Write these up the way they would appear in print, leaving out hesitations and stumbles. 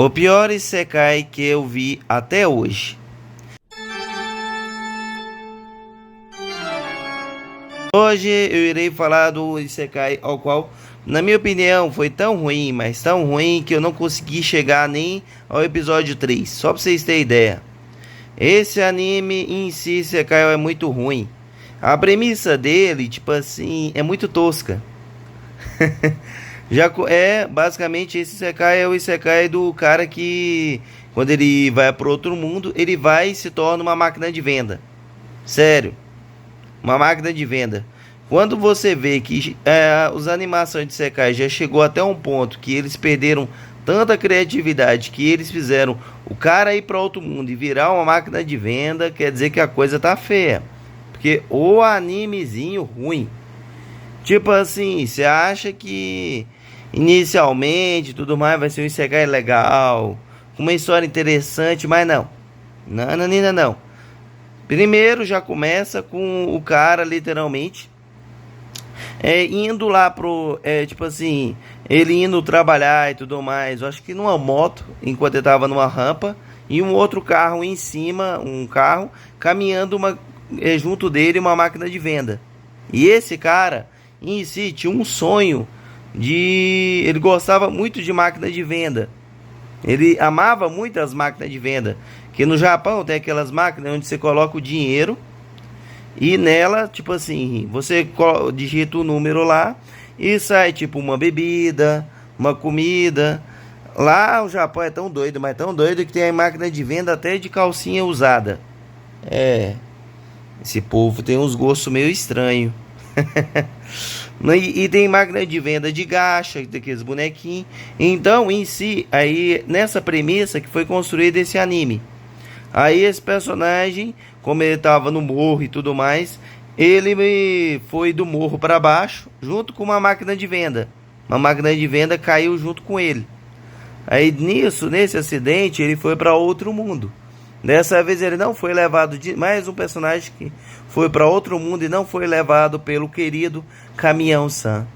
O pior Isekai que eu vi até hoje. Hoje eu irei falar do Isekai ao qual, na minha opinião, foi tão ruim, mas tão ruim que eu não consegui chegar nem ao episódio 3. Só pra vocês terem ideia. Esse anime em si, Isekai, é muito ruim. A premissa dele, tipo assim, é muito tosca. Basicamente esse Isekai é o Isekai do cara que, quando ele vai para outro mundo, ele vai e se torna uma máquina de venda. Sério, uma máquina de venda. Quando você vê que os animações de Isekai já chegou até um ponto que eles perderam tanta criatividade que eles fizeram o cara ir para outro mundo e virar uma máquina de venda, quer dizer que a coisa tá feia. Porque o animezinho ruim. Tipo assim, você acha que inicialmente tudo mais vai ser um Isekai legal, com uma história interessante, mas não. Não. Primeiro já começa com o cara literalmente indo lá pro. Tipo assim, ele indo trabalhar e tudo mais. Eu acho que numa moto, enquanto ele tava numa rampa, e um outro carro em cima, um carro, caminhando junto dele uma máquina de venda. E esse cara em si tinha um sonho de. Ele gostava muito de máquina de venda. Ele amava muito as máquinas de venda. Que no Japão tem aquelas máquinas onde você coloca o dinheiro. E nela, tipo assim, você digita o número lá e sai tipo uma bebida, uma comida. Lá o Japão é tão doido, mas tão doido que tem a máquina de venda até de calcinha usada. Esse povo tem uns gostos meio estranhos. E tem máquina de venda de gacha, daqueles bonequinhos. Então, em si, aí nessa premissa que foi construído esse anime. Aí esse personagem, como ele tava no morro e tudo mais, ele foi do morro para baixo, junto com uma máquina de venda. Uma máquina de venda caiu junto com ele. Aí nesse acidente, ele foi para outro mundo. Dessa vez ele não foi levado mais um personagem que foi para outro mundo e não foi levado pelo querido Caminhão-san.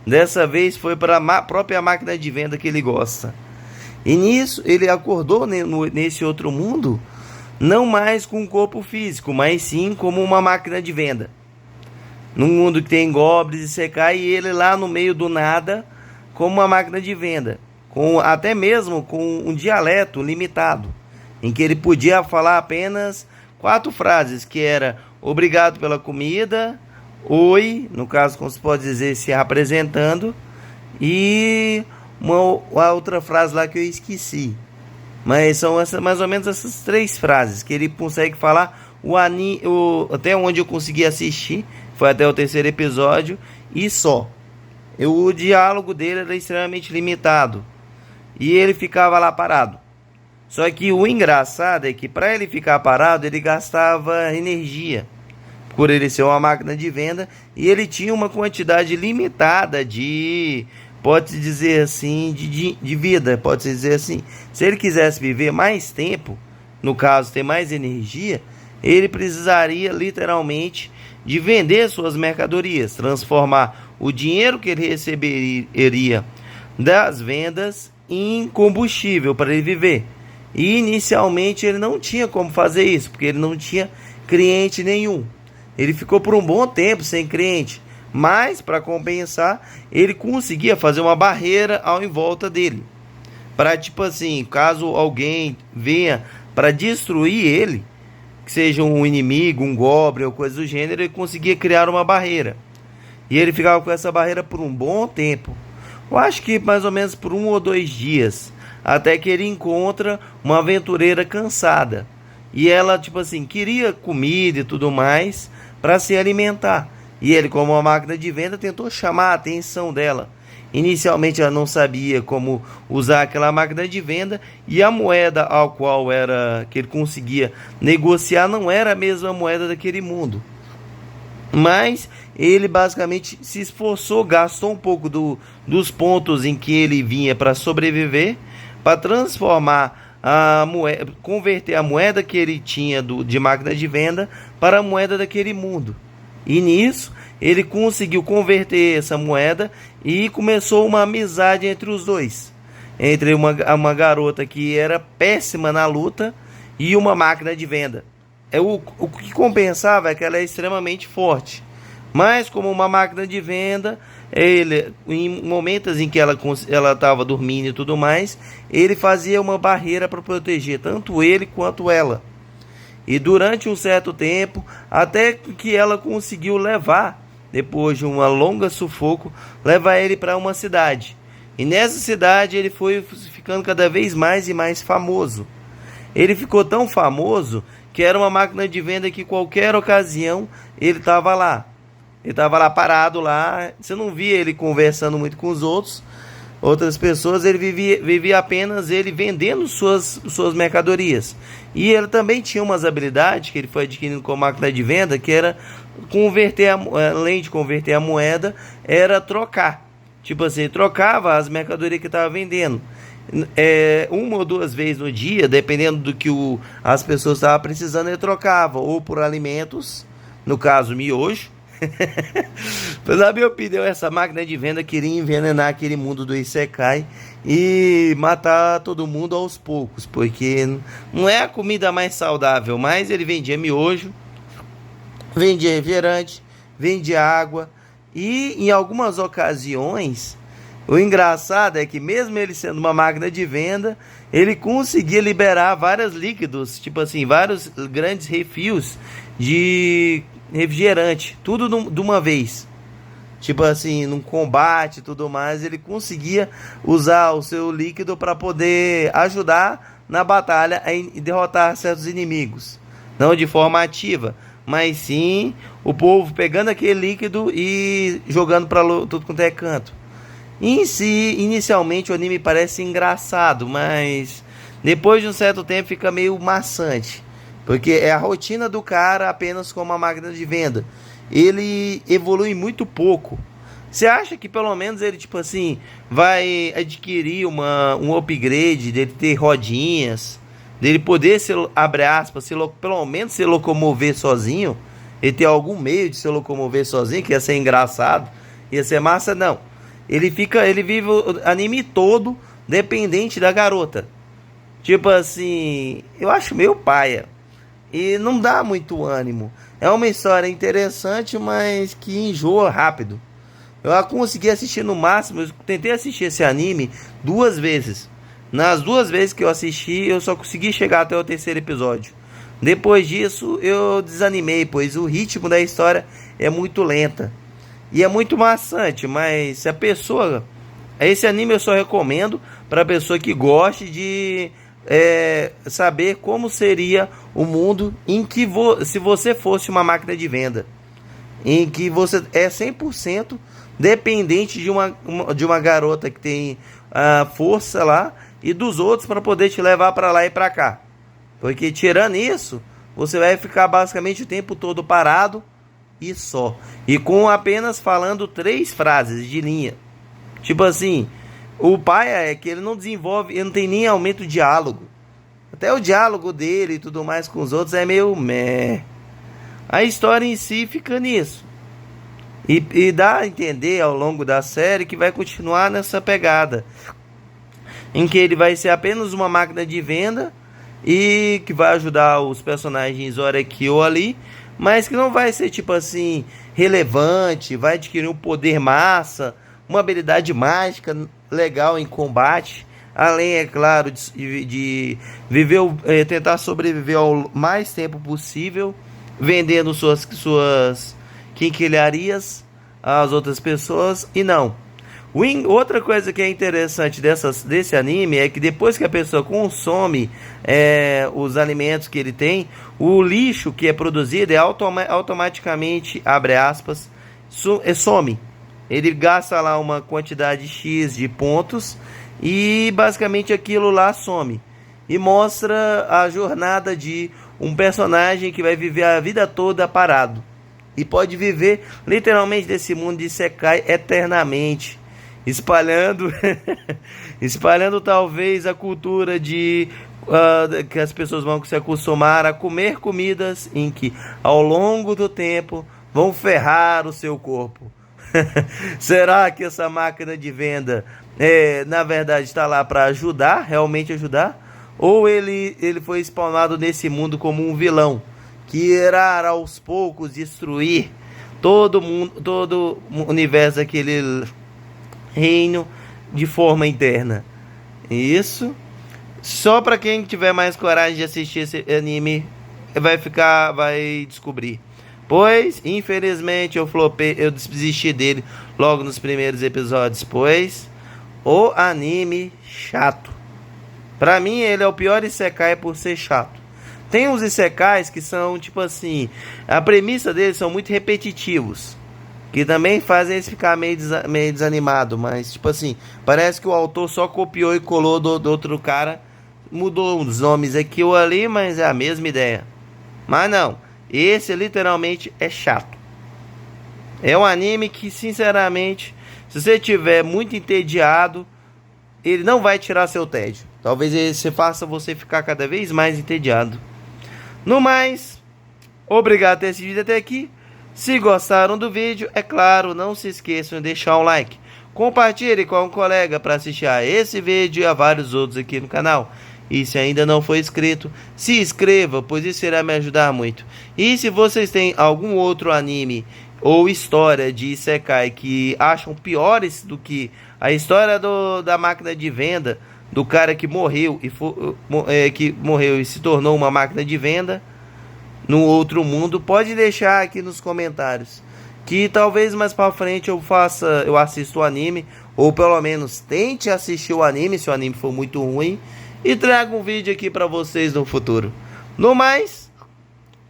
Dessa vez foi para a própria máquina de venda que ele gosta. E nisso ele acordou nesse outro mundo, não mais com um corpo físico, mas sim como uma máquina de venda. Num mundo que tem goblins e Isekai, e ele lá no meio do nada, como uma máquina de venda, até mesmo com um dialeto limitado, em que ele podia falar apenas 4 frases, que era obrigado pela comida, oi, no caso como se pode dizer, se apresentando, e uma outra frase lá que eu esqueci. Mas são mais ou menos essas 3 frases que ele consegue falar. Até onde eu consegui assistir, foi até o 3º episódio, e só. O diálogo dele era extremamente limitado, e ele ficava lá parado. Só que o engraçado é que para ele ficar parado, ele gastava energia, por ele ser uma máquina de venda, e ele tinha uma quantidade limitada pode-se dizer assim, de vida, pode-se dizer assim. Se ele quisesse viver mais tempo, no caso ter mais energia, ele precisaria literalmente de vender suas mercadorias, transformar o dinheiro que ele receberia das vendas em combustível para ele viver. E inicialmente ele não tinha como fazer isso, porque ele não tinha cliente nenhum. Ele ficou por um bom tempo sem cliente, mas para compensar, ele conseguia fazer uma barreira em volta dele, para tipo assim, caso alguém venha para destruir ele, que seja um inimigo, um goblin ou coisa do gênero, ele conseguia criar uma barreira. E ele ficava com essa barreira por um bom tempo. Eu acho que mais ou menos por 1 ou 2 dias, até que ele encontra uma aventureira cansada. E ela, tipo assim, queria comida e tudo mais para se alimentar. E ele, como uma máquina de venda, tentou chamar a atenção dela. Inicialmente ela não sabia como usar aquela máquina de venda, e a moeda ao qual que ele conseguia negociar não era a mesma moeda daquele mundo. Mas ele basicamente se esforçou, gastou um pouco dos pontos em que ele vinha para sobreviver, para transformar a moeda, converter a moeda que ele tinha de máquina de venda para a moeda daquele mundo. E nisso ele conseguiu converter essa moeda e começou uma amizade entre os dois. entre uma garota que era péssima na luta e uma máquina de venda. O que compensava é que ela é extremamente forte. Mas como uma máquina de venda, em momentos em que ela estava dormindo e tudo mais, ele fazia uma barreira para proteger tanto ele quanto ela. E durante um certo tempo, até que ela conseguiu levar, depois de uma longa sufoco, levar ele para uma cidade. E nessa cidade ele foi ficando cada vez mais e mais famoso. Ele ficou tão famoso que era uma máquina de venda que qualquer ocasião ele estava lá. Ele estava lá parado lá, você não via ele conversando muito com os outras pessoas, ele vivia apenas ele vendendo suas mercadorias. E ele também tinha umas habilidades que ele foi adquirindo com a máquina de venda, que era converter, além de converter a moeda, era trocar. Tipo assim, trocava as mercadorias que estava vendendo. Uma ou duas vezes no dia, dependendo do que as pessoas estavam precisando, ele trocava, ou por alimentos, no caso miojo. Na minha opinião, essa máquina de venda queria envenenar aquele mundo do Isekai e matar todo mundo aos poucos, porque não é a comida mais saudável, mas ele vendia miojo, vendia refrigerante, vendia água e em algumas ocasiões, o engraçado é que mesmo ele sendo uma máquina de venda, ele conseguia liberar vários líquidos, tipo assim, vários grandes refis de refrigerante, tudo de uma vez. Tipo assim, num combate e tudo mais, ele conseguia usar o seu líquido para poder ajudar na batalha a derrotar certos inimigos. Não de forma ativa, mas sim o povo pegando aquele líquido e jogando para tudo quanto é canto. Em si, inicialmente o anime parece engraçado, mas depois de um certo tempo fica meio maçante. Porque é a rotina do cara apenas com uma máquina de venda. Ele evolui muito pouco. Você acha que pelo menos ele, tipo assim, vai adquirir um upgrade, dele ter rodinhas, dele poder, abre aspas, pelo menos se locomover sozinho? Ele ter algum meio de se locomover sozinho, que ia ser engraçado, ia ser massa? Não. Ele vive o anime todo dependente da garota. Tipo assim, eu acho meio paia. E não dá muito ânimo. É uma história interessante, mas que enjoa rápido. Eu consegui assistir no máximo. Eu tentei assistir esse anime 2 vezes. Nas 2 vezes que eu assisti, eu só consegui chegar até o 3º episódio. Depois disso, eu desanimei, pois o ritmo da história é muito lenta. E é muito maçante, mas se a pessoa... Esse anime eu só recomendo para pessoa que goste de... saber como seria o mundo em que se você fosse uma máquina de venda, em que você é 100% dependente de uma garota que tem a força lá e dos outros para poder te levar para lá e para cá, porque tirando isso você vai ficar basicamente o tempo todo parado e só, e com apenas falando 3 frases de linha. Tipo assim, o pai é que ele não desenvolve, ele não tem nem aumento de diálogo. Até o diálogo dele e tudo mais com os outros é meio meh. A história em si fica nisso. E dá a entender ao longo da série que vai continuar nessa pegada. Em que ele vai ser apenas uma máquina de venda e que vai ajudar os personagens hora aqui ou ali, mas que não vai ser tipo assim relevante, vai adquirir um poder massa, uma habilidade mágica legal em combate, além, é claro, de viver, tentar sobreviver ao mais tempo possível, vendendo suas quinquilharias às outras pessoas. E não. Outra coisa que é interessante desse anime é que depois que a pessoa consome os alimentos que ele tem, o lixo que é produzido automaticamente, abre aspas, some. Ele gasta lá uma quantidade X de pontos e basicamente aquilo lá some. E mostra a jornada de um personagem que vai viver a vida toda parado. E pode viver literalmente desse mundo de Isekai eternamente. Espalhando espalhando talvez a cultura de que as pessoas vão se acostumar a comer comidas em que ao longo do tempo vão ferrar o seu corpo. Será que essa máquina de venda na verdade está lá para ajudar, realmente ajudar, ou ele foi spawnado nesse mundo como um vilão que irá aos poucos destruir todo mundo, todo o universo daquele reino de forma interna. Isso. Só para quem tiver mais coragem de assistir esse anime vai descobrir. Pois, infelizmente, eu desisti dele logo nos primeiros episódios, pois o anime chato. Pra mim, ele é o pior isekai por ser chato. Tem uns isekais que são, tipo assim, a premissa deles são muito repetitivos, que também fazem eles ficar meio desanimado, mas, tipo assim, parece que o autor só copiou e colou do outro cara, mudou os nomes aqui ou ali, mas é a mesma ideia. Mas não, esse literalmente é chato. É um anime que, sinceramente, se você tiver muito entediado, ele não vai tirar seu tédio. Talvez ele faça você ficar cada vez mais entediado. No mais, obrigado por ter assistido até aqui. Se gostaram do vídeo, é claro, não se esqueçam de deixar um like. Compartilhe com um colega para assistir a esse vídeo e a vários outros aqui no canal. E se ainda não for inscrito, se inscreva, pois isso irá me ajudar muito. E se vocês têm algum outro anime ou história de Isekai que acham piores do que a história da máquina de venda, do cara que morreu e se tornou uma máquina de venda no outro mundo, pode deixar aqui nos comentários, que talvez mais pra frente eu assisto o anime, ou pelo menos tente assistir o anime se o anime for muito ruim, e trago um vídeo aqui pra vocês no futuro. No mais,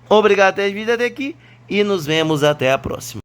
obrigado por ter vindo até aqui e nos vemos até a próxima.